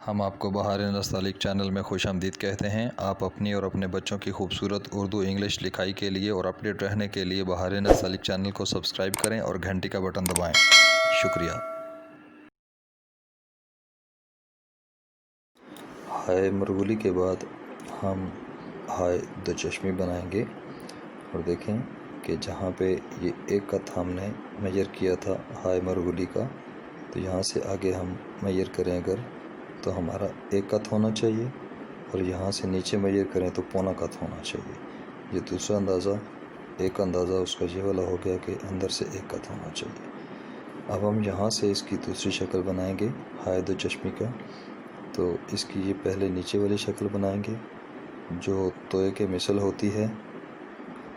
ہم آپ کو بہار نستعلیق چینل میں خوش آمدید کہتے ہیں۔ آپ اپنی اور اپنے بچوں کی خوبصورت اردو انگلش لکھائی کے لیے اور اپڈیٹ رہنے کے لیے بہار نستعلیق چینل کو سبسکرائب کریں اور گھنٹی کا بٹن دبائیں۔ شکریہ۔ ہائے مرغولی کے بعد ہم ہائے دو چشمی بنائیں گے، اور دیکھیں کہ جہاں پہ یہ ایک قط ہم نے میجر کیا تھا ہائے مرغولی کا، تو یہاں سے آگے ہم میجر کریں اگر تو ہمارا ایک قط ہونا چاہیے، اور یہاں سے نیچے میجر کریں تو پونا قط ہونا چاہیے۔ یہ دوسرا اندازہ، ایک اندازہ اس کا یہ والا ہو گیا کہ اندر سے ایک قط ہونا چاہیے۔ اب ہم یہاں سے اس کی دوسری شکل بنائیں گے ہائے دو چشمی کا، تو اس کی یہ پہلے نیچے والی شکل بنائیں گے جو توئے کے مثل ہوتی ہے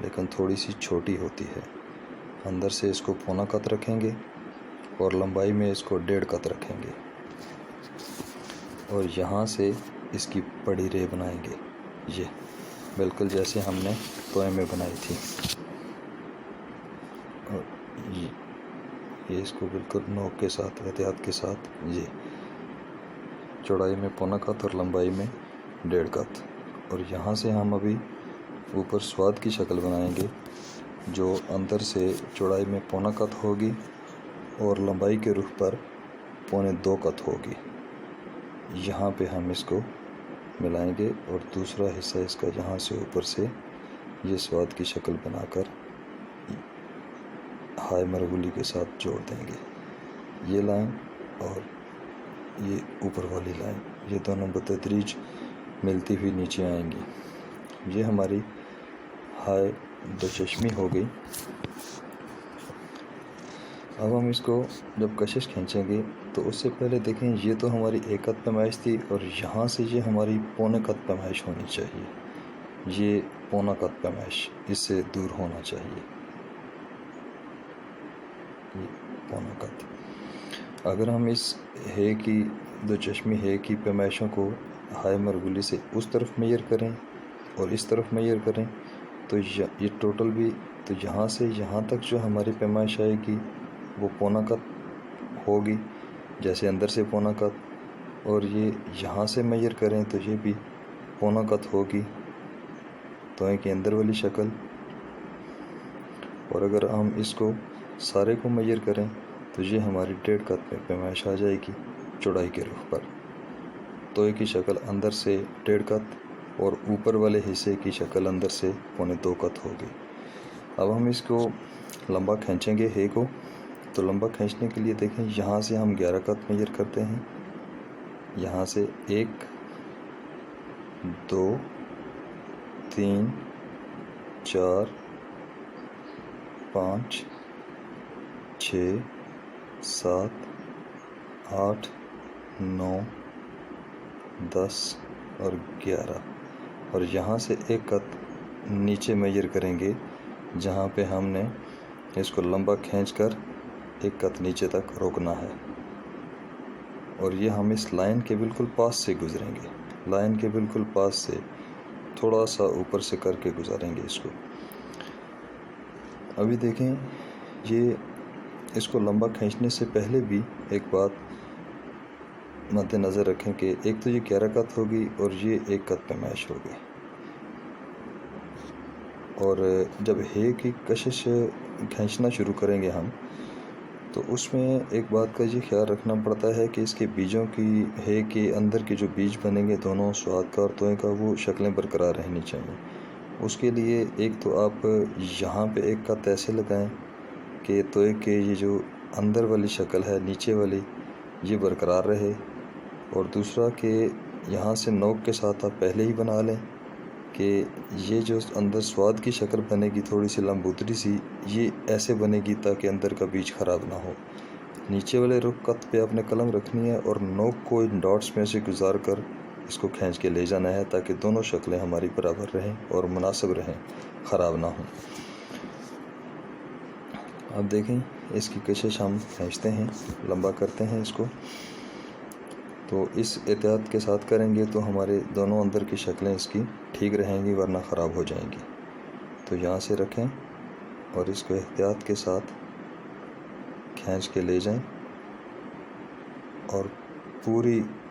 لیکن تھوڑی سی چھوٹی ہوتی ہے۔ اندر سے اس کو پونا قط رکھیں گے اور لمبائی میں اس کو 1.5 قط رکھیں گے، اور یہاں سے اس کی بڑی رے بنائیں گے، یہ بالکل جیسے ہم نے توئے میں بنائی تھی۔ اور یہ اس کو بالکل نوک کے ساتھ، احتیاط کے ساتھ، یہ چوڑائی میں پونا قط اور لمبائی میں 1.5 قط۔ اور یہاں سے ہم ابھی اوپر سواد کی شکل بنائیں گے جو اندر سے چوڑائی میں پونا قط ہوگی اور لمبائی کے رخ پر 1.25 قط ہوگی۔ یہاں پہ ہم اس کو ملائیں گے اور دوسرا حصہ اس کا یہاں سے اوپر سے یہ سواد کی شکل بنا کر ہائے مرغولی کے ساتھ جوڑ دیں گے۔ یہ لائن اور یہ اوپر والی لائن، یہ دونوں بتدریج ملتی ہوئی نیچے آئیں گی۔ یہ ہماری ہائے دو چشمی ہو گئی۔ اب ہم اس کو جب کشش کھینچیں گے تو اس سے پہلے دیکھیں یہ تو ہماری ایک قط پیمائش تھی، اور یہاں سے یہ ہماری پونے قط پیمائش ہونی چاہیے۔ یہ پونا قط پیمائش اس سے دور ہونا چاہیے، یہ پونا قط۔ اگر ہم اس ہے کی دو چشمی ہے کی پیمائشوں کو ہائے مرغولی سے اس طرف میجر کریں اور اس طرف میجر کریں تو یہ ٹوٹل بھی، تو یہاں سے یہاں تک جو ہماری پیمائش آئے گی وہ پونا قط ہوگی، جیسے اندر سے پونا قط، اور یہ یہاں سے میجر کریں تو یہ بھی پونا قط ہوگی، توئے کے اندر والی شکل۔ اور اگر ہم اس کو سارے کو میجر کریں تو یہ ہماری 1.5 قط میں پیمائش آ جائے گی چوڑائی کے رخ پر۔ توئے کی شکل اندر سے 1.5 قط اور اوپر والے حصے کی شکل اندر سے 1.25 قط ہوگی۔ اب ہم اس کو لمبا کھینچیں گے ہے کو، تو لمبا کھینچنے کے لیے دیکھیں یہاں سے ہم 11 قط میجر کرتے ہیں، یہاں سے 1 2 3 4 5 6 7 8 9 10 اور 11، اور یہاں سے 1 قط نیچے میجر کریں گے جہاں پہ ہم نے اس کو لمبا کھینچ کر 1 قط نیچے تک روکنا ہے، اور یہ ہم اس لائن کے بالکل پاس سے گزریں گے، لائن کے بالکل پاس سے تھوڑا سا اوپر سے کر کے گزاریں گے اس کو۔ ابھی دیکھیں یہ اس کو لمبا کھینچنے سے پہلے بھی ایک بات مد نظر رکھیں کہ ایک تو یہ 11 قط ہوگی اور یہ 1 قط پیمائش ہوگی، اور جب ہے کی کشش کھینچنا شروع کریں گے ہم تو اس میں ایک بات کا یہ خیال رکھنا پڑتا ہے کہ اس کے بیجوں کی، ہے کے اندر کے جو بیج بنیں گے دونوں سواد کا اور توئے کا، وہ شکلیں برقرار رہنی چاہیے۔ اس کے لیے ایک تو آپ یہاں پہ 1 قط ایسے لگائیں کہ توئے کے یہ جو اندر والی شکل ہے نیچے والی یہ برقرار رہے، اور دوسرا کہ یہاں سے نوک کے ساتھ آپ پہلے ہی بنا لیں کہ یہ جو اندر سواد کی شکل بنے گی تھوڑی سی لمبوتری سی، یہ ایسے بنے گی تاکہ اندر کا بیج خراب نہ ہو۔ نیچے والے رخ قط پہ آپ نے قلم رکھنی ہے اور نوک کو ان ڈاٹس میں سے گزار کر اس کو کھینچ کے لے جانا ہے تاکہ دونوں شکلیں ہماری برابر رہیں اور مناسب رہیں، خراب نہ ہوں۔ اب دیکھیں اس کی کشش ہم کھینچتے ہیں، لمبا کرتے ہیں اس کو، تو اس احتیاط کے ساتھ کریں گے تو ہمارے دونوں اندر کی شکلیں اس کی ٹھیک رہیں گی، ورنہ خراب ہو جائیں گی۔ تو یہاں سے رکھیں اور اس کو احتیاط کے ساتھ کھینچ کے لے جائیں، اور پوری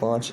5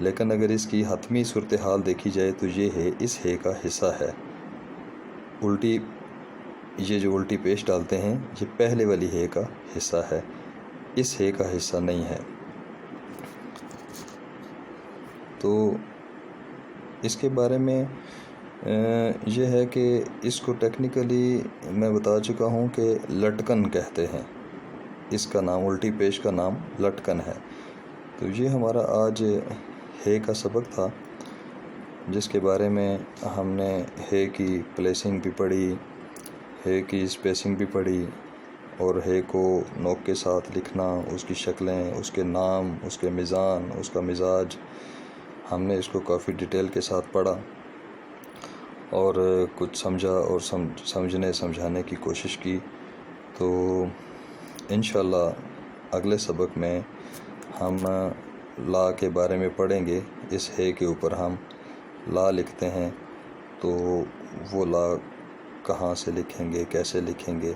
لیکن اگر اس کی حتمی صورتحال دیکھی جائے تو یہ ہے اس ہے کا حصہ ہے. الٹی یہ جو الٹی پیش ڈالتے ہیں یہ پہلے والی ہے کا حصہ ہے، اس ہے کا حصہ نہیں ہے. تو اس کے بارے میں یہ ہے کہ اس کو ٹیکنیکلی میں بتا چکا ہوں کہ لٹکن کہتے ہیں. اس کا نام الٹی پیش کا نام لٹکن ہے. تو یہ ہمارا آج ہے کا سبق تھا، جس کے بارے میں ہم نے ہے کی پلیسنگ بھی پڑھی، ہے کی اسپیسنگ بھی پڑھی، اور ہے کو نوک کے ساتھ لکھنا، اس کی شکلیں، اس کے نام، اس کے میزان، اس کا مزاج، ہم نے اس کو کافی ڈیٹیل کے ساتھ پڑھا اور کچھ سمجھا اور سمجھانے کی کوشش کی. تو انشاءاللہ اگلے سبق میں ہم لا کے بارے میں پڑھیں گے. اس ہے کے اوپر ہم لا لکھتے ہیں تو وہ لا کہاں سے لکھیں گے، کیسے لکھیں گے،